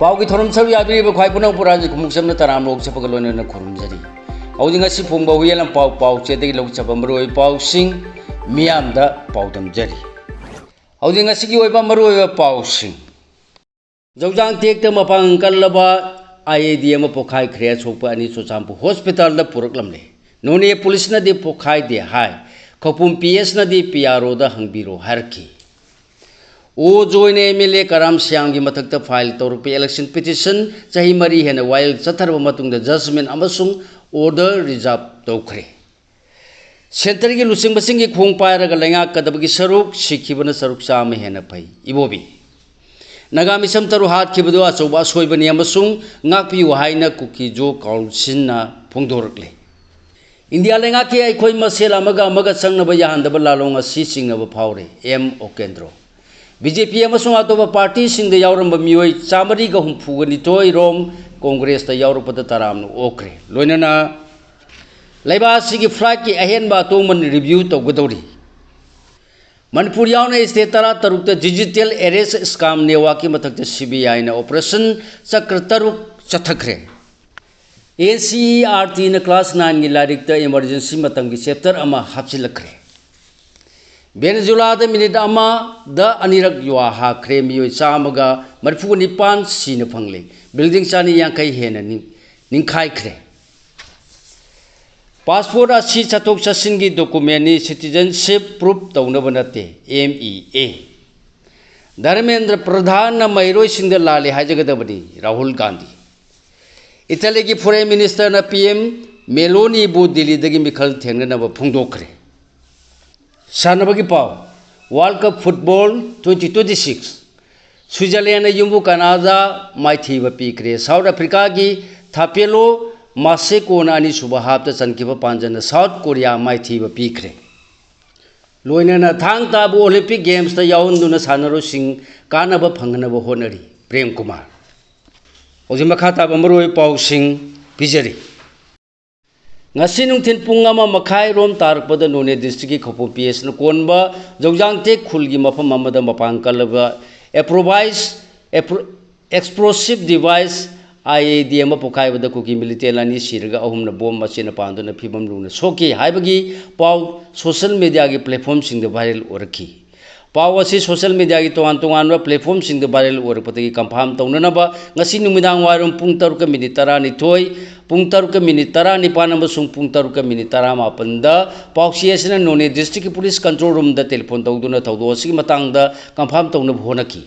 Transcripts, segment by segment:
पाउगी theorem सब यादरी ख्वाई पुनः पुराजी खुमुसम तराम लोग चपक लोन खुरुमजरी औदिंगसी फोंग बहुयेलम पाउ पाउ चेदगी लोग चपम मरुई पाउ सिंग मियामदा पाउदम जरी औदिंगसी की ओइबा मरुई पाउ सिंग जौजांग तेक मपांग कल्लबा आईएडी एम पोखाई ख्रे सोप अनि सोचामपु हॉस्पिटल द पुरकलमले नोने पुलिस नदी पोखाई दे हाय खपुम पीएस नदी पीआरओ द हंगबिरो हरकी ओ जोइने एमएलए कराम श्याम की मथक फाइल तौरप इलेक्शन पिटिशन चाही मरी हेन वाइल चथरब मतुंग जजमेंट अमसुंग ऑर्डर रिजर्व तौखरे सेंटर की लुसिंग बसिंग की खोंग पायरग लेंगा कदब की सरुक सिखिबन सरुक चाम हेन फै इबोबी नगामिसम तरु हाथ खिबदो अचौबा सोइबनी अमसुंग ngapiu haina कुकी जो काउंसिलना फोंदोरकले इंडिया लेंगा के अखोई मसेल अमगा अमगा संगनब याहंदब लालोंग असि सिंगब फावरे एम ओकेंद्रो बीजेपी अमसुंग अतोबा पार्टी सिंग यावरंब मियोय चामरी ग हुमफुगनी तोय रोम कांग्रेस ता यावरपद तराम ओखरे लोइनना लेबासी की फ्लाइट की अहेन बा तोमन रिव्यू तौगदौरी मनपुर यावना स्टेट तरा तरुक डिजिटल एरेस्ट स्काम नेवा की मथक सीबीआई ना ऑपरेशन चक्र तरुक चथखरे एनसीईआरटी ना क्लास 9 की लारिक इमरजेंसी मतम की चैप्टर अमा हापचिलखरे वेनेजुला मिनिट अमा द अनिरक युवा हाखरे मियोय चामगा मरफु निपान सीन फंगले बिल्डिंग चानी यांखै हेन निंखाइखरे पासपोर्ट असी चथोक चसिन की डॉक्यूमेंट सिटीजनशिप प्रूफ तौनब नते एमईए धर्मेंद्र प्रधान मैरोय सिंग लाले हाजगदबनी राहुल गांधी इटली की फॉरेन मिनिस्टर ना पीएम मेलोनी बु दिल्ली दगी मिखल थेंगनब फुंगदोखरे सानबगी पाव वर्ल्ड कप फुटबॉल 2026 स्विट्जरलैंड युम्बु कनाडा माइथीब पीखरे साउथ अफ्रीका की थापेलो मासेकोन अनि सुब हाप्त चनकिब पांजन साउथ कोरिया माइथीब पीखरे लोइनना थांग ताबु ओलंपिक गेम्स ता याउंदुना सानरो सिंग कानब फंगनब होनरी प्रेम कुमार ओजि मखा ताब मरोय पाउ सिंग पिजरी ngasi nungthin pung ama makhai rom tarpad none district ki khopu ps न कोनबा जौजांग ते खुल की मफम अमदा मपांग कलबा एक्सप्लोसिव डिवाइस आईएडी एम पोखाई बद कुकी मिलिटेल अनि सिरगा अहुम न बॉम्ब मचिन पांदुन फिबम रुन सोकी हाइबगी पाउ सोशल मीडिया की प्लेटफॉर्म सिंग वायरल ओरखी पाव असी सोशल मीडिया की तोान तोान प्लेटफॉर्म सिंग वायरल ओरपदगी कंफर्म तौननब ngasi numitang warum pung 3 minute 12 pung 3 minute 19 अमसुंग pung 3 minute 18 दा पाउसी असना नोने डिस्ट्रिक्ट पुलिस कंट्रोल रूम दा टेलीफोन तौदुना थौदो असि मतंग दा कंफर्म तौनब होनकी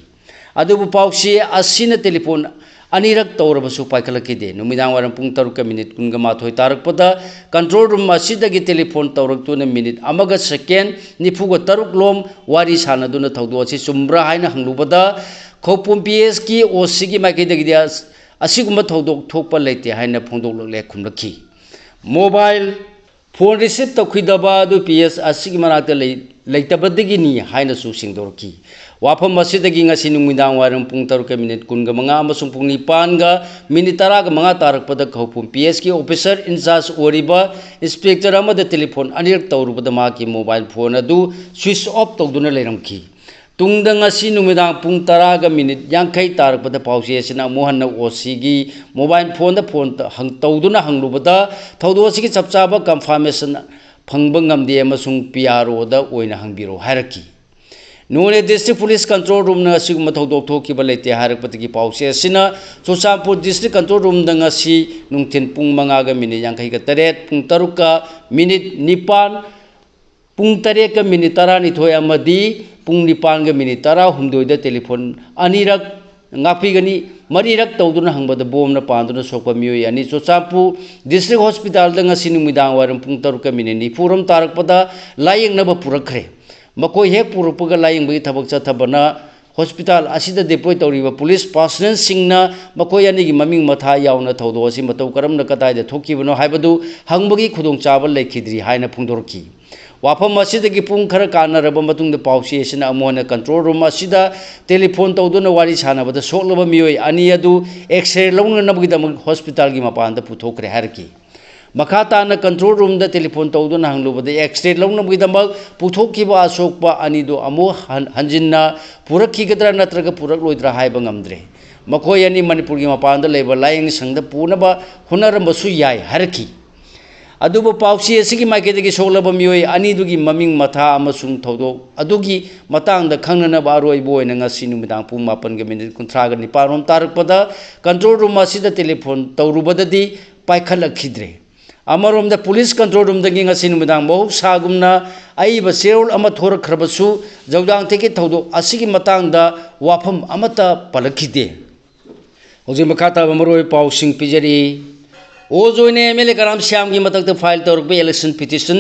अदुबु पाउसी असिना टेलीफोन अनिरक तौरबसु पाइखलकिदे नुमिदांग वारम पुंग 3 मिनिट 19 तारकपदा कंट्रोल रूम असिदगी टेलीफोन तौरक्तुना मिनिट अमगा सेकेंड निफुगा तरुक लोम वारी सानदुना थौदो असि चुम्ब्रा हाइना हंगलुबदा खोपुम पीएस की ओसी की माइकेदगी असिगुम थौदोक थोकपा लेते हाइना फोंदोकले खुमलखी मोबाइल फोन रिसीव तौखिदबा दु पीएस असिगी मनाक्ता लेतबदगी नि हाइना सु सिंगदोरकी वाफम मसिदगी ngasi नुमिदांग वारम पुंग 3 मिनिट 15 अमसुंग पुंग 9 गा मिनिट 15 तारकपद खौपुम पीएस की ऑफिसर इंचार्ज ओरिबा इंस्पेक्टर अमद टेलीफोन अनिरक तौरुबद मा की मोबाइल फोन अदु स्विच ऑफ तौदुना लेरमखी तुंगदा ngasi नुमिदांग पुंग 10 गा मिनिट 50 तारकपद पाउसेसना मोहन ओसी की मोबाइल फोन द फोन हंग तौदुना हंगलुबदा थौदोसी की चपचाबा कंफर्मेशन फंगबंगमदे अमसुंग पीआरओ दा ओइना हंगबिरो हारकी नोने डिस्ट्रिक्ट पुलिस कंट्रोल रूम न सिगम थौदोक थोकिब लेते हारकपतगी पाउसे सिना चोचापुर डिस्ट्रिक्ट कंट्रोल रूम दंगसी नुंथिन पुंग 5 गा मिनिट 58 पुंग 3 का मिनिट 9 पुंग 3 का मिनिट 12 अमदी पुंग 9 गा मिनिट 13 दा telephone अनिरक ngaphigani marirak tawduna hangbada bomna panduna sokpa mioi ani chochapu district hospital da ngasi numidang waram pung 3 ka minute ni puram tarakpada laying naba purakre makoi hek purupaga laying bagi thabak chathabana hospital asida deploy tawriba police personnel singna makoi ani gi maming matha yauna thawdo asi matau karamna katai da thokibano haibadu hangbagi khudong chabal lekhidri haina phungdorki वाफम असिदगी पुंग खर कानरब मतुंग the पाउसिएशन अमोन control room असिदा telephone तौदुना वारी सानबद सोकलब मियोय अनि अदु x ray लौननबगिदम hospital की मपान द पुथोखरे हरकी मखाताना कंट्रोल रूम द टेलीफोन तौदुना हंगलुबद एक्सरे लौनबगिदम पुथोखिबा अशोकपा अनिदो अमो हंजिन्ना पुरखिगद्रा नत्रग पुरक लोइद्रा हाइब ngamdre मखोय अनि मणिपुर की मपान लेब लायंग संघ पूनबा हुनरमबसु याय हरकी अदुबो पाउसी एसिगी माइकेदगी सोलब मियोय अनिदुगी ममिंग मथा अमसुंग थौदो अदुगी मतांग द खंगनबा अरोइबो ओइना ngasi नुमिदांग पुंग 8:30 तारकपदा कंट्रोल रूम असिदा टेलीफोन तौरुबददी पाइखलखिद्रे अमरोम द पुलिस कंट्रोल रूम दगी ngasi नुमिदांग बहु सागुमना आइबा सेरोल अमा थोरखरबसु जौदांग तेके थौदो असिगी मतांग द वाफम अमता पलखिदे होजे मखाता मरोय पाउसिंग पिजरी ओजोने एमएलए कराम श्याम की मतक फाइल तौरप इलेक्शन पिटिशन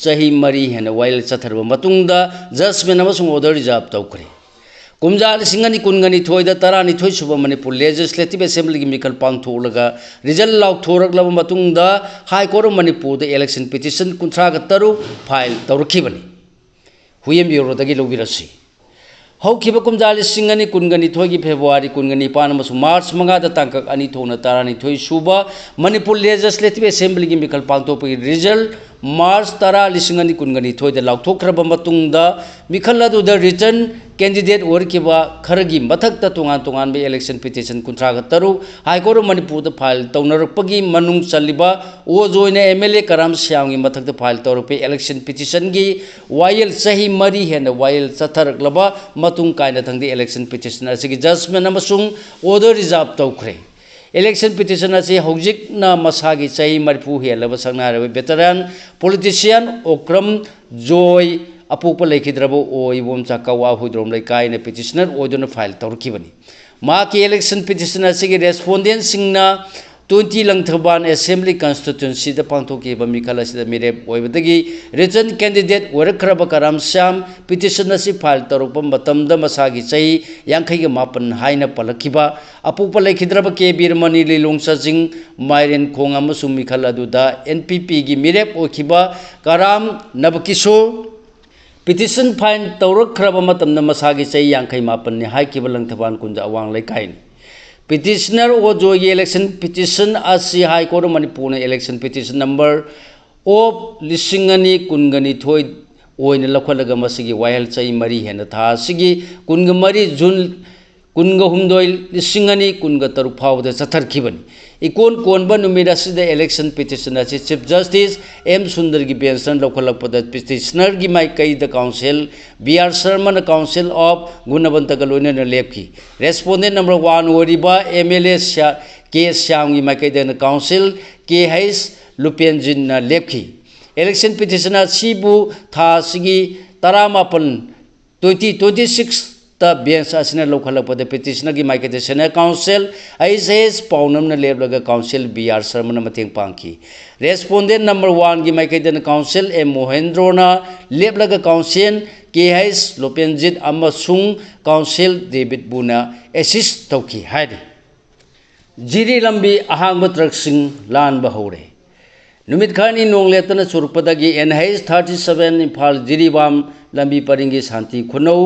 चाही मरी हेन वाइल चथरब मतुंगदा जजमेंट अमसुंग ऑर्डर रिजर्व तौखरे कुमजा लिंगनी कुनगनी थोइदा 12 सुब मणिपुर लेजिस्लेटिव असेंबली की मिकल पांगथोलगा रिजल्ट लाउथोरगलब मतुंगदा high court Manipur election petition 13 file तौरखिबनी हुयम ब्यूरोदगी लोबिरसी हौखिबा कुमजा लिंगनी कुनगनी थोइगी फेब्रुवारी कुनगनी पान मार्च 5 तांकक अनि थोना 12 सुब मणिपुर लेजिस्लेटिव असेंबली की मिकल पांगथोपगी रिजल्ट मार्च 10 लिंगनी कुनगनी थोइदा लाउथोखरब मतुंगदा मिखल अदुदा रिटर्न कैंडिडेट ओरकिबा खरगी मथक तोंगान तोंगान बे election petition 13 high court Manipur file तौनरपगी मनुंग चलिबा ओजोइने एमएलए कराम श्याम की मथक फाइल तौरपे इलेक्शन पिटिशन की वायल चाही मरी हेन वायल चथरकलबा मतुंग कायना थंगदे इलेक्शन पिटिशन असिगी जजमेंट अमसुंग ऑर्डर रिजर्व तौखरे इलेक्शन पिटिशन असी हौजिकना मसागी चाही मरफू हेलब संगनारब वेटरन पॉलिटिशियन ओक्रम जॉय अपोप लेखिद्रबो ओइबोम चाकावा हुद्रोम लेकाय ने पिटिशनर ओइदोन फाइल तौरखिबनी मा की इलेक्शन पिटिशन असिगी रेस्पोंडेंट सिंगना 20 लंगथबान असेंबली कॉन्स्टिट्यूएंसी द पांथोकीब मिखल असिदा मिरेप ओइबदगी रिटर्न कैंडिडेट ओरखरब कराम श्याम पिटिशन असी फाइल तौरप मतमद मसागी चाही 59 हाइना पलखिबा अपोप लेखिद्रब के बीरमणि लिलोंग सजिंग माइरेन खोंग अमसुंग मिखल अदुदा एनपीपी की मिरेप ओखिबा कराम नबकिशोर पिटिशन फाइन तौरखरब मतमद मसागी चाही 59 ने हाइकिबा लंगथबान कुंजा अवांग लेकायनी पिटिशनर ओजो ये इलेक्शन पिटिशन असी high court Manipur election petition number of लिंगनी कुनगनी थोई ओइन लखलग मसिगी वायल चाही मरी हेन था सिगी कुनगमरी जून कुनगहुमदोय लिंगनी कुनगतरु फावद चथरखिबनी इकोन कोनबा नुमिदा सिदा इलेक्शन पिटिशन असी चीफ जस्टिस एम सुंदर की बेंचन लखलपद पिटिशनर की माइकई द counsel BR Sharma counsel of गुणवंतक लोइनन लेपकी रेस्पोंडेंट नंबर 1 ओरिबा एमएलए के श्याम की माइकई द काउंसिल के हैस लुपेंजिन लेपकी इलेक्शन पिटिशन असीबु था सिगी 2026 ता बेंच असिना लौखलपद पिटिशनर की माइकेद सेनेट काउंसिल आईएसएस पाउनमन लेबलगा काउंसिल बीआर शर्मा मतेंग पांखी रेस्पोंडेंट नंबर 1 की माइकेद काउंसिल एम मोहेंद्रोना लेबलगा काउंसिल केएस लोपेंजित अमसुंग काउंसिल डेविड बुना एसिस्ट तौकी हाइदे जिरी लंबी अहांग ट्रकसिंग लान बहौरे नुमित खानी नोंग लेतना चुरपदगी एनएच 37 इम्फाल जिरीबाम लंबी परिंगी शांति खुनौ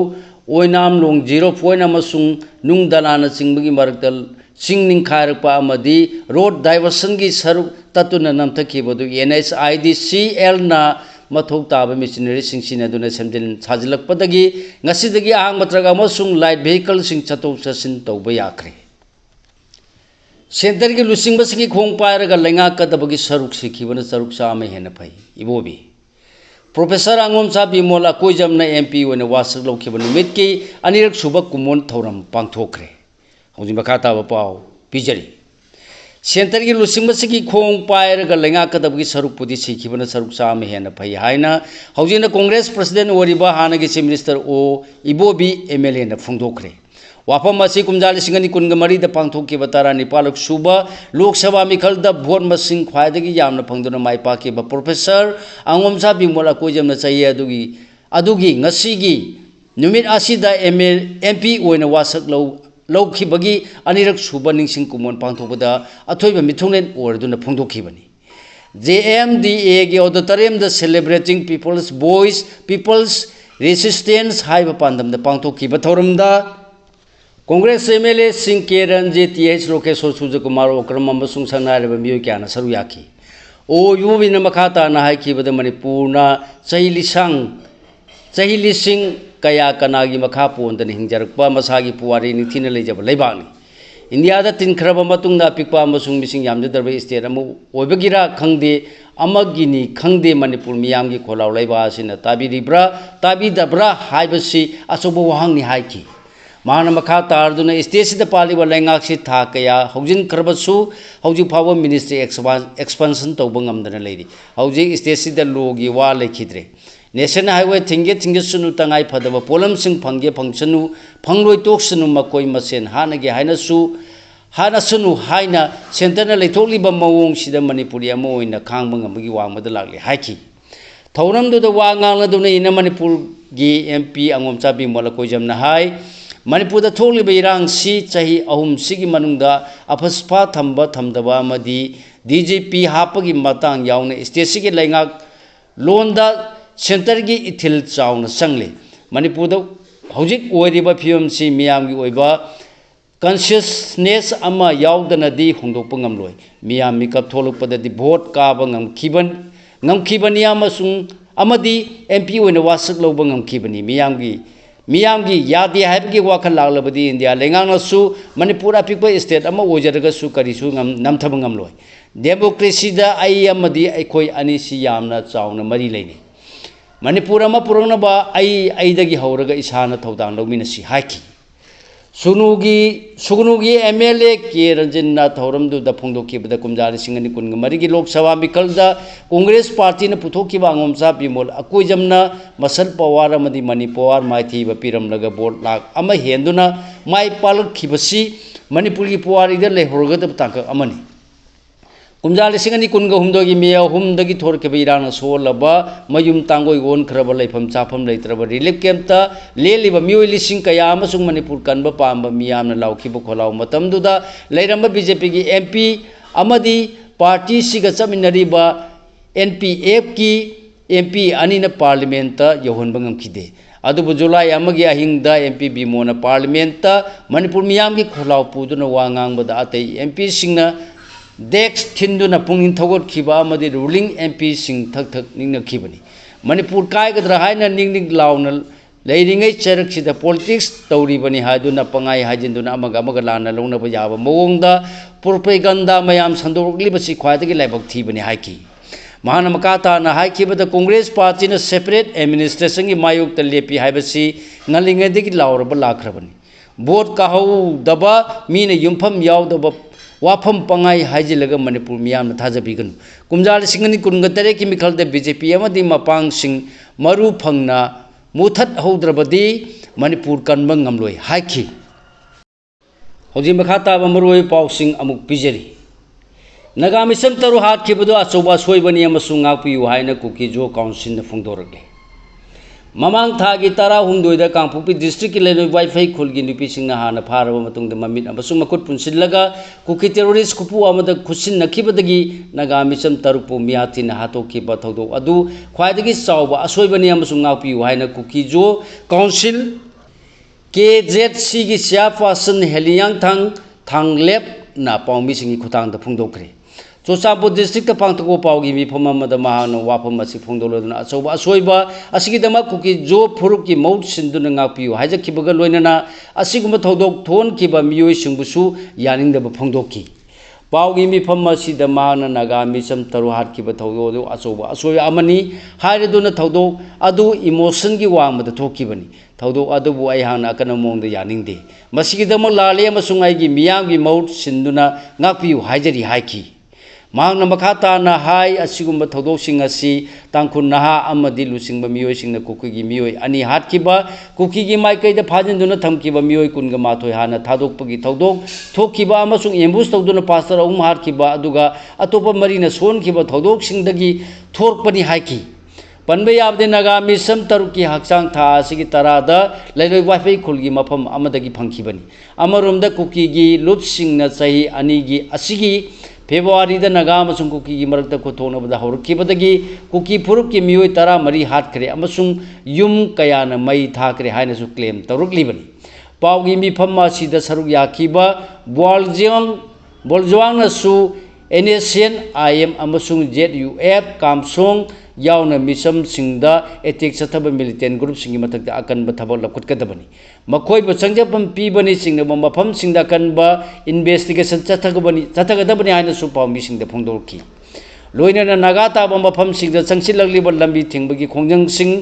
ओइनाम लोंग 0 पॉइंट अमसुंग नुंग दलाना चिंगबगी मरकतल चिंग निंखारपा अमदी रोड डाइवर्सन की सरुक ततुना नमथखिबदु NHIDCL ना मथौ ताब मिशनरी सिंसिना दुना सेमदिन साजिलकपदगी ngasiदगी आंग मत्रग अमसुंग लाइट व्हीकल सिंग चतौ चसिन तौब याखरे सेंटर की लुसिंग बसगी खोंग पायरगा लेंगा कदबगी सरुक सिखिबन सरुक सामे हेन फै इबोबी प्रोफेसर आंगोम सा बिमोल अकोइजमना एमपी ओइना वासक लौखिब नुमित की अनिरक सुब कुमोन थौरम पांगथोखरे हौजि मखा ताबा पाव पिजरी सेंटर की लुसिंग बसगी खोंग पायरगा लेंगा कदबगी सरुक पुदी सिखिबन सरुक सामे हेन फै हाइना हौजिना कांग्रेस प्रेसिडेंट ओरिबा हानगी चीफ मिनिस्टर ओ इबोबी एमएलए ना फुंगदोखरे वाफम असी कुमजा लिंगनी कुनगमरी द पांगथोखिब 19 सुब लोकसभा मिखल द भोट मसिंग ख्वाइदगी यामना फंगदुना माइपाकिब प्रोफेसर आंगोमसा बिमोल अकोइजमना चाहिए अदुगी ngasiगी नुमित असिदा एमपी ओइना वासक लौखिबगी अनिरक सुब निंसिंग कुमोन पांगथोबदा अथोइब मिथुंगलेन ओरदुना फुंगदोखिबनी JMDA की ऑडिटोरियम द celebrating people's voice people's resistance हाइब पांदम द पांगथोखिब थौरमदा Congress MLA Singh K Ranjit TH Lokesh Suryakumar Okram अमसुंग संगनारब मियोय क्याना सरू याखी ओ युबिन मखाता ना हाइखिबद मणिपुरना चाही लिसिंग कया कनागी मखा पोंदन हिंजरकपा मसागी पुवारी निथिन लेजब लेबानी इंडिया तिनख्रब अपिक्पा मिसिंग यामजद्रब स्टेट ओइबगिरा खंगदे अमगिनी खंगदे मणिपुर मियामगी खोलाव लैबा असिना ताबिरिब्रा ताबिदब्रा हाइबसी अचौब वहांगनी हाइखि माना मखा तारदुना स्टेट पालिबा लैंगाकसी था कया हौजिन खरबसु हौजिक फाव मिनिस्ट्री एक्सपेंशन तौब ngamdana लेरी हौजिक स्टेट लोगी वा लेखिद्रे नेशनल हाईवे थिंगे थिंगे सुनु तंगाई फदब पोलम सिंह फंगे फंक्शनु फंगलोय तोक्सनु मकोय मसेन हानगे हाइनसु हानसनु हाइना सेंटर लेथोलिबा मवोंग सिदा मणिपुरी अमा ओइना खांग ngambagi वांगमदा लागले हाइखि थौरमदुदा वा ngangaduna ina मणिपुर गी एमपी अंगोमचा बिमोल कोइजमना हाई मणिपुर थोलिब इरांग सी चाही अहुम सिगी मनुंगदा अफसफा थंबा थमदबा मदी डीजीपी हापगी मतांग यावने स्टेट सिगी लैंगाक लोनदा सेंटर की इथिल चाउन संगले मणिपुर हौजिक ओइरिबा फियम सी मियामगी ओइबा कॉन्शियसनेस अमा यावदनदी होंदोकप ngamloi मियाम मिकप थोलुपददी भोट काबा ngamkhibani amasung amadi MP ओइना वासक लौबा ngamkhibani मियामगी यादे हाइबगी वाखल लागलबदी इंडिया लेंगांगसु मणिपुर अपिक्पा स्टेट अमा ओइजरगसु करिसु नमथब ngamloi डेमोक्रेसी दा आई अमदी अखोय अनिसि यामना चाउना मरी लेनि मणिपुर अमा पुरंगनबा आई हौरगा इसाना थौदांग लौमिनसि हाइखि सुगनुगी MLA के रंजन थौरमदुदा फोंदोखिबदा कुमजार सिंगनि कुनग मरिगी लोकसभा मिकलदा कांग्रेस पार्टी न पुथोखिबा अंगोमचा बिमोल अकोइजमना मसल पवार अमदी मणि पवार माइथीबा पिरमलगा बोर्ड लाख अमा हेंदुना माइ पालखिबसी मणिपुरगी पवारीदा लेहरगदब तांक अमनि कुमजार सिंगनि कुनग हुमदोगी मे हुमदगी थोरकेबा इरांग सोलबा मयुम तांगोय ओन खरबा लेफम चाफम लेत्रबा रिलीफ कैंपता लेलिबा मियोय लिसिंग कया अमसुंग मणिपुर कनबा पांबा मियामना लाउखिबा खोलाव मतमदुदा लेरंबा बीजेपी की MP अमदी पार्टी सिगा चमिनरिबा NPF की MP अनिना पार्लियामेंट यौहनबा ngamkhide अदुबु जुलाई अमगी अहिंगदा MP बिमोना पार्लियामेंट मणिपुर मियामगी खोलाव पुदुना वा ngangbada अतै MP सिंगना डेक्स थिंदुना पुंगिन थगोटखिबा अमदी रूलिंग MP सिंग थक निंगनखिबनी मणिपुर कायगद्रा हाइना निंग लाउना लेरिंगै चरखसिदा पॉलिटिक्स तौरिबनी हादुना पंगाई हाजिंदुना अमगा लाना लौनबा याबा मवोंगदा प्रोपेगंडा मयाम संदोरक्लिबसि ख्वाइदगी लाइबक थीबनी हाइखि महान मकाताना हाइखिबदा कांग्रेस पार्टी न सेपरेट एडमिनिस्ट्रेशन की मायोक लेपी हाइबसि ngalingedगी लाउरबा लाखरबनी वोट काहौदबा मीना युमफम यावदबा वाफम पंगाई हाइजिलगा मणिपुर मियाम थाजबीगन कुमजार सिंगनि कुनगतरे की मिखलद बीजेपी अमदी मपांग सिंग मरु फंगना मुथत हौद्रबदी मणिपुर कनबं ngamloi हाइखि हौजि मखाता मरुय पाउसिंग अमुक पिजरी नगामिसम तरु हाटखिबदो अचौबा सोइबनी अमसुंग ngakpiyu हाइना कुकी जो काउंसिल न फुंगदोरगे ममांग थागी तारा हुंदोइदा कांगपुपी डिस्ट्रिक्ट की लेनो वाईफाई खुलगी नुपीसिंगना हाना फारबा मतुंगदा ममित अमसुंग मकुट पुनसिलगा कुकी टेरोरिस्ट खुपु अमदा खुसिन नखिबदगी नगामिसम तरुपु मियाथिन हातोखिबा थौदो अदु ख्वाइदगी चावबा असोइबनी अमसुंग ngakpiyu हाइना कुकी जो काउंसिल KZC की सियाफासन हेलियांग थांगलेप ना पाउमिसिंगी खुतांगदा फुंगदोखरे चोचापो डिस्ट्रिक्ट पांगतको पाउगी मिफम अमदा महान वाफम असि फुंगदोलदना अचौबा असोइबा असिगिदमा कुकी जो फुरुक की मौत सिंदुना ngakpiyu हाइजखिबगा लोइनना असिगुम थौदोक थोनखिबा मियोय सिंगबुसु यानिंगदबा फुंगदोखि पाउगी मिफम असिदा महान नगामिसम तरु हाटखिबा थौदो अचौबा असोइ अमनी हाइरदुना थौदोक अदु इमोशन की वांगमदा थोखिबनी थौदोक अदुबु आइहांना अकन मोंगदा यानिंगदे मसिगिदमा लाले अमसुंग आइगी मियामगी मौत सिंदुना ngakpiyu हाइजरी हाइखि मांगना मखाताना हाई असिगुम्बा थौदोकसिंग असि तांखुन नहा अमदी लुसिंगबा मियोयसिंगना कुकीगी मियोय अनि हाटखिबा कुकीगी माइकैदा फाजिंदुना थमखिबा मियोय कुनगा माथोय हाना थादोकपगी थौदोक थोखिबा अमसुंग एम्बुस तौदुना पास्टर अहुम हाटखिबा अदुगा अतोपा मरीना सोनखिबा थौदोकसिंगदगी थोरकपनि हाइखि पनबे याबदे नगामिसम तरुकी हक्चांग था असिगी तरादा लैलोय वाइफाई खुलगी मफम अमदगी फंखिबनी अमरोमदा कुकीगी लुपसिंगना चाही अनिगी असिगी फेब्रुआरी नगाम कुकी की मरक्ता खोथोनबदा हौरखिबदगी कुकी फुरुप की मियोय तरा मरी हाटखरे अमसुंग युम कयाना मई थाखरे हाइनसु क्लेम तौरक्लिबनी पाउगी मिफम असिदा सरुक याखिबा बोलजवांगनसु NSN IM अमसुंग ZUF कामसोंग यावना मिसम सिंगदा एटेक चथब मिलिटेंट ग्रुप सिंगी मथक अकन थबक लखुटकदबनी मखोइब संजपम पीबनी सिंगब मफम सिंगदा कनबा इन्वेस्टिगेशन चथगदबनी हाइना सु पाउमी सिंगदा फोंदोरकी लोइना नागा ताब मफम सिंगदा चंगसिलगलिब लंबी थिंबगी खोंजंग सिंग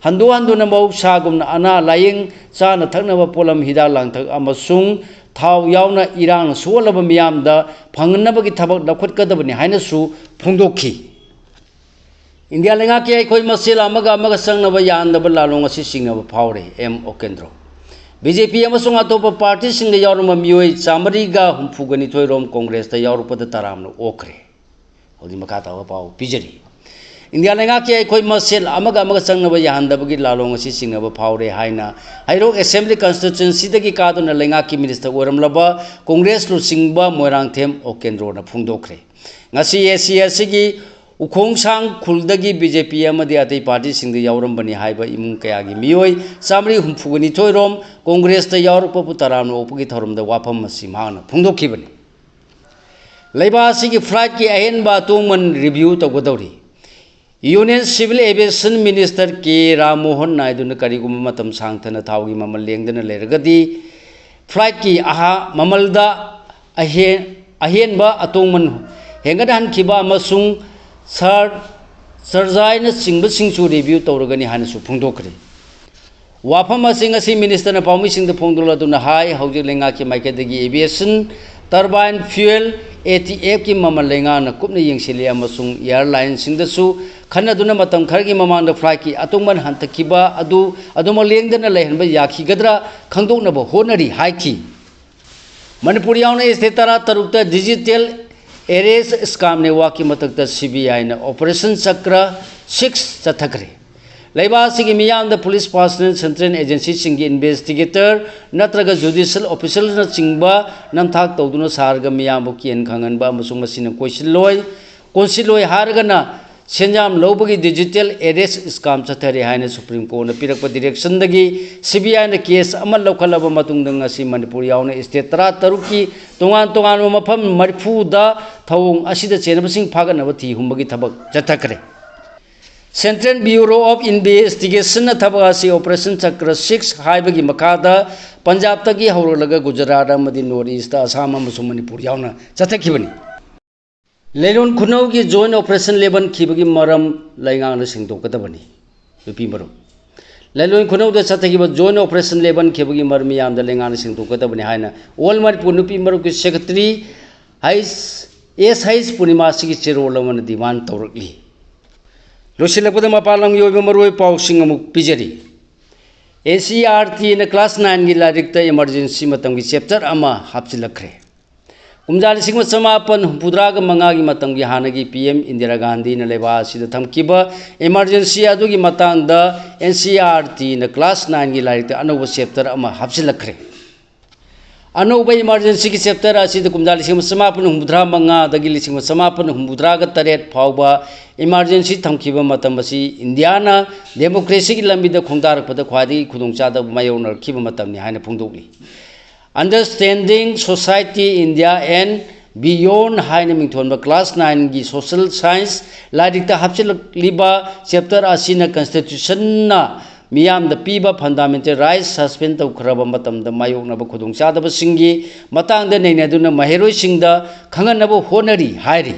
हंदो हंदोना मौसागुमना अना लायंग चाना थकनबा पोलम हिदा लांथक अमसुंग थाव यावना इरांग सोलब मियामदा फंगनबगी थबक लखुटकदबनी हाइना सु फोंदोरकी इंडिया लेंगा के अखोई मसेल अमगा संगनबा यानदबा लालोंग असि सिंगनबा फावरे एम ओकेंद्रो बीजेपी अमसुंग अतोप पार्टी सिंग यावरम मियोय चामरीगा हुमफुगनी थोइरोम कांग्रेस ता यावरपद तरामनो ओखरे हौजी मखा ताव पाव पिजरी इंडिया लेंगा के अखोई मसेल अमगा संगनबा यानदबगी लालोंग असि सिंगनबा फावरे हाइना हाइरो असेंबली कॉन्स्टिट्यूएंसी दगी कादुना लेंगा की मिनिस्टर ओरमलबा कांग्रेस लु सिंगबा मोरांगथेम ओकेंद्रो ना फुंगदोखरे ngasi ACS gi उखोंसांग खुलदगी बीजेपी अतई पार्टी सिंह यावरंबनी हाइबा इमुंग कयागी मियोय चामरी हुमफुगनी थोइरोम कांग्रेस ता यावरपपु तराम ओपगी थौरम दा वाफम मसी माना फुंगदोखिबनी लेबासिगी फ्लाइट की अहेनबा तोंगमन रिव्यू तगदौरी union civil aviation minister K Rammohan Naidu ने करीगुम मतम सांगथना थावगी ममल लेंगदना लेरगदी फ्लाइट की आहा ममलदा अहेनबा अतोंगमन हेंगदहन खिबा अमसुंग सरजाइन सिंबसिंगसु रिव्यू तौरगनी हानसु फोंदोखरे वाफम असिंग मिनिस्टर पाउमी सिंग फोंदोलदुना हाय हौजि लेंगा की माइकेदगी एविएशन टर्बाइन फ्यूल ATF की ममल लेंगा न कुपने यंगसिले अमसुंग एयरलाइन सिंगदसु खन्नदुना मतम खरगी ममांग फ्लाइट की अतुंगमन हंतकिबा अदुम लेंगदना लेहनबा याखिगदरा खंगदोकनबा होनरी हाइकी मणिपुर यावना स्टेट तरा तरुकता डिजिटल एरेस स्काम नेटवर्क की मतक CBI ने ऑपरेशन चक्र 6 चथखरे लेबासिगी मियाम पुलिस पर्सनल सेंट्रल एजेंसी सिंगी इन्वेस्टिगेटर नत्रगा जुडिशियल ऑफिसर न चिंगबा नमथाक तौदुना सारगा मियाम कियन खंगनबा अमसुंग मसिन कोइसिलोय हारगना सेंजाम लौबगी डिजिटल एरेस स्काम चथरे हाइना सुप्रीम कोर्ट ने पिरक डायरेक्शन दगी CBI ने केस अमल लौखलब मतुंग मणिपुर यावना स्टेट तरा तरुकी तोंगान मफम मरफूदा थौंग असिदा चेनबसिंग फागनब थी हुंबगी थबक चथखरे सेंट्रल ब्यूरो ऑफ इन्वेस्टिगेशन थबक असि operation Chakra 6 हाइबगी मखादा Punjab तगी हौरलगा Gujarat अमदी north east Assam अमसुंग Manipur यावना चथखिबनी लेलोन खुनौ की जॉइंट ऑपरेशन लेबन खिबगी मरम लाइंगांग सिंगदोकदबनी नुपी मरम लेलोन खुनौ द चथखिब जॉइंट ऑपरेशन लेबन खिबगी मरम याम द लेंगांग सिंगदोकदबनी हाइना ऑल मणिपुर नुपी मरम की सेक्रेटरी एस पूर्णिमा सिगी चेरोल अमन डिमांड तौरकली लोसिलपद मपालम योब मरोय पाउसिंग अमुक पिजरी ACRT ने क्लास 9 की लारिक इमरजेंसी मतम की चैप्टर अमा हापचिलखरे कुमजा 1975 की मतम की हानगी PM इंदिरा गांधी ने लेबा सिद थमकिब इमरजेंसी अदुगी मतंग द NCRT ने क्लास 9 की लारिक अनोब चैप्टर अमा हापचिलखरे अनोब इमरजेंसी की चैप्टर असिद कुमजा 1975 दगी 1983 फाउबा इमरजेंसी थमकिब मतम असी इंडियाना डेमोक्रेसी की लंबीद खोंदारपद ख्वादी खुदोंचादब मायोनरखिब मतमनि हाइना फोंदोकली understanding society India and beyond हाइना मिंथोनबा क्लास 9 की सोशल साइंस लारिकता हापचिललिबा चैप्टर असिना कॉन्स्टिट्यूशन ना मियाम द पीबा फंडामेंटल राइट्स सस्पेंड तौखरब मतम द मायोनब खुदोंचादब सिंगी मतंग द नैनादुना महेरोय सिंगदा खंगनब होनरी हाइरी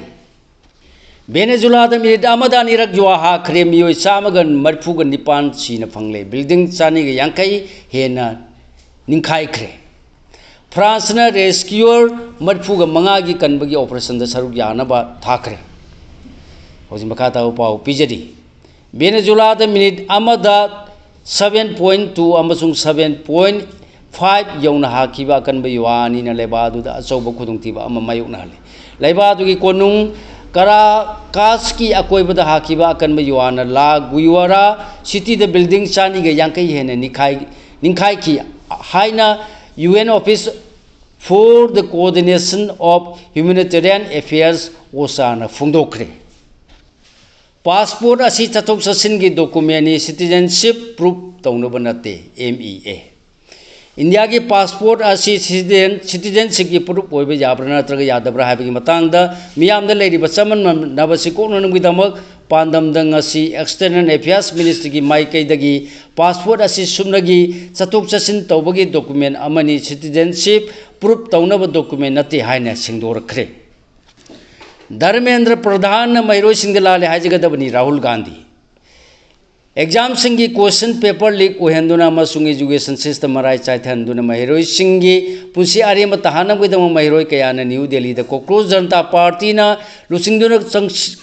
वेनेजुला मिनिट अनिरक जुहा खरे मियोय चामगन मरफुग निपान सीना फंगले बिल्डिंग चानीग यांकई हेना निखाइख्रे फ्रांस ने रेस्क्यूअर मरफुग मंगा की कनबगी ऑपरेशन द सरुक यानबा थाखरे होजि मखाता पाउ पिजरी वेनेजुला मिनिट 7.2 अमसुंग 7.5 यौना हाकिबा कनब युवानी न लेबादुदा अचौब खुदुंगतिबा अमा मायुकना हले लेबादुगी कोनुंग कराकास की अकोइबद हाकिबा अकनब युवाना ला गुइवरा सिटी द बिल्डिंग चानी के यांकई हेने निखाई की हाइना UN office for the coordination of humanitarian affairs ओसा न फोंदोखरे पासपोर्ट असी चथोक चसिन की डॉक्यूमेंट सिटीजनशिप प्रूफ तौनब नते MEA इंडिया की पासपोर्ट असी सिटीजनशिप की प्रूफ होइबे याब्रा नत्रगा यादब्रा हाइबगी मतंगदा मियामदा लेरिबा चमन नबसि कोननमगिदमक पांदमदंग असी एक्सटर्नल अफेयर्स मिनिस्ट्री की माइकैदगी पासपोर्ट असी सुमनगी चतुक चसिन तौबगी डॉक्यूमेंट अमनी सिटीजनशिप प्रूफ तौनब डॉक्यूमेंट नते हाइना सिंगदोरखरे धर्मेंद्र प्रधान महिरोई सिंगलाले हाइजगदबनी राहुल गांधी एग्जाम सिंगी क्वेश्चन पेपर लीक ओहेंदुना मसुंग एजुकेशन सिस्टम मराई चाइथानदुना महिरोई सिंगी पुंसी आरेम तहानबगदम महिरोई कयाना न्यू दिल्ली द कोक्रोच जनता पार्टी ना लुसिंगदुना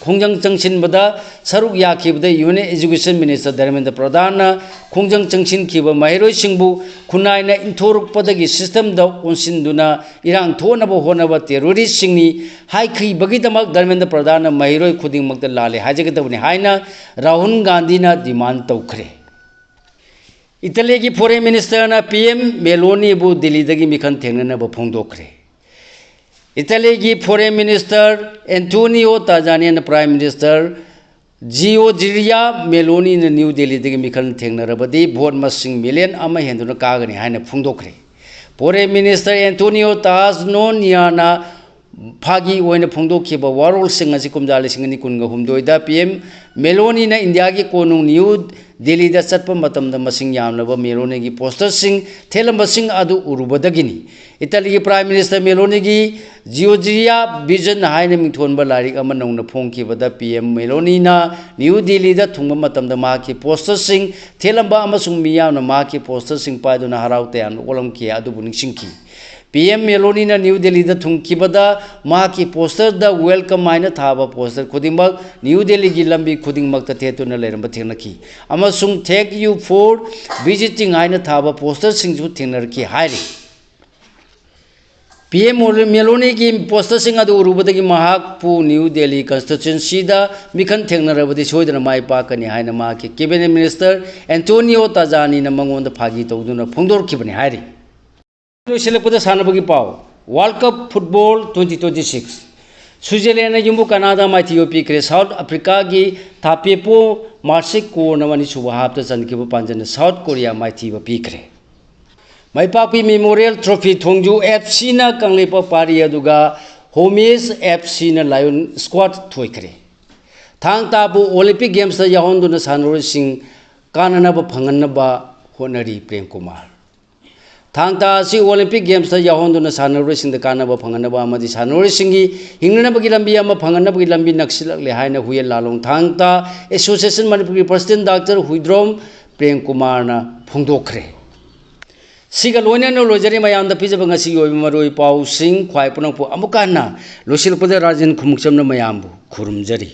खोंजंग चंगसिनबदा सरुक याखिबदा union education minister Dharmendra Pradhan ना खोंजंग चंगसिनखिबा महिरोई सिंगबु खुनाइना इंथोरकपदगी सिस्टम द ओनसिनदुना इरांग थोनब होनब टेररिस्ट सिंगनी हाइखिबगीदमक धर्मेंद्र प्रधान महिरोई खुदिंगमकदा लाले हाजगदबनी हाइना राहुल गांधी ना डिमांड तौखरे इटली की फॉरेन मिनिस्टर ना पीएम मेलोनी बु दिल्ली दगी मिखन थेंगनब फोंदोखरे इटली की फॉरेन मिनिस्टर एंटोनियो ताजानी ना प्राइम मिनिस्टर जियोर्जिया मेलोनी ने न्यू दिल्ली दगी मिखन थेंगनरबदी वोट मसिंग मिलियन अमा हेंदुना कागनी हाइना फोंदोखरे फॉरेन मिनिस्टर एंटोनियो ताजनोनियाना फागी ओइन फोंदोखिबा वारोल सिंग असि कुमजा लिसिंग नि कुनगा हुमदोइदा पीएम मेलोनी ना इंडिया की कोनुंग न्यू दिल्ली दा चटप मतमदा मसिंग यामनबा मेलोनी की पोस्टर सिंग थेलंबा सिंग अदु उरुबदगिनी इटली की प्राइम मिनिस्टर मेलोनी की जियोर्जिया विजन हाइना मिथोनबा लारिक अमा नौना फोंखिबदा पीएम मेलोनी ना न्यू दिल्ली दा थुंगबा मतमदा माकी पोस्टर सिंग थेलंबा अमसुंग मियावना माकी पोस्टर सिंग पाइदुना हराउते यान ओलमखि अदुबु निंगसिंखि पीएम मेलोनी ना न्यू दिल्ली दा थुंगखिबदा माकी पोस्टर दा वेलकम आइना थाबा पोस्टर खुदिमक न्यू दिल्ली की लंबी खुदिमक थेतुना लेरंबा थेंगनखि अमसुंग थैंक यू फॉर विजिटिंग आइना थाबा पोस्टर सिंगजु थेंगनरखि हाइरि पीएम मेलोनी की पोस्टर सिंग अदु उरुबदगी महाकपु न्यू दिल्ली कंस्टिट्यूएंसी दा मिखन थेंगनरबदी सोइदना माइ पाकनी हाइना माकी कैबिनेट मिनिस्टर एंटोनियो ताजानी ना मंगोंदा फागी तौदुना फोंदोरखिबनी हाइरि लोइसिलकपदा सानबगी पाव वर्ल्ड कप फुटबॉल 2026 स्विट्जरलैंड युम्बु कनाडा माइथियो पीक्रे साउथ अफ्रीका की थापेपो मार्सिको नवनी सुबह हाफ्ता चनखिबु पांजन South Korea माइथिबा पीक्रे माइपापी memorial trophy थोंजू FC ना कंगलेपा पारी अदुगा होमेस एफसी ना लायन स्क्वाड थोइक्रे थांग ताबु ओलंपिक गेम्स दा याहोंदुना सानरोसिंग काननबा फंगनबा होनरी प्रेम कुमार थांगता असी ओलंपिक गेम्स दा याहोंदुना सानरोसिंग दा कानबा फंगनबा अमदि सानरोसिंगी हिंगनबगी लंबी अमा फंगनबगी लंबी नक्सिलकले हाइना हुये लालोंग थांगता association Manipuri president doctor Huidrom Prem Kumar ना फोंदोखरे सिगा लोइनन लोजरी मयामदा पिजबा ngasi ओइ मरोइ पाउ सिंग ख्वाइ पुनंपु अमुकाना लोसिलपदे राजन खुमुक्चमना मयामबु खुरुमजरी।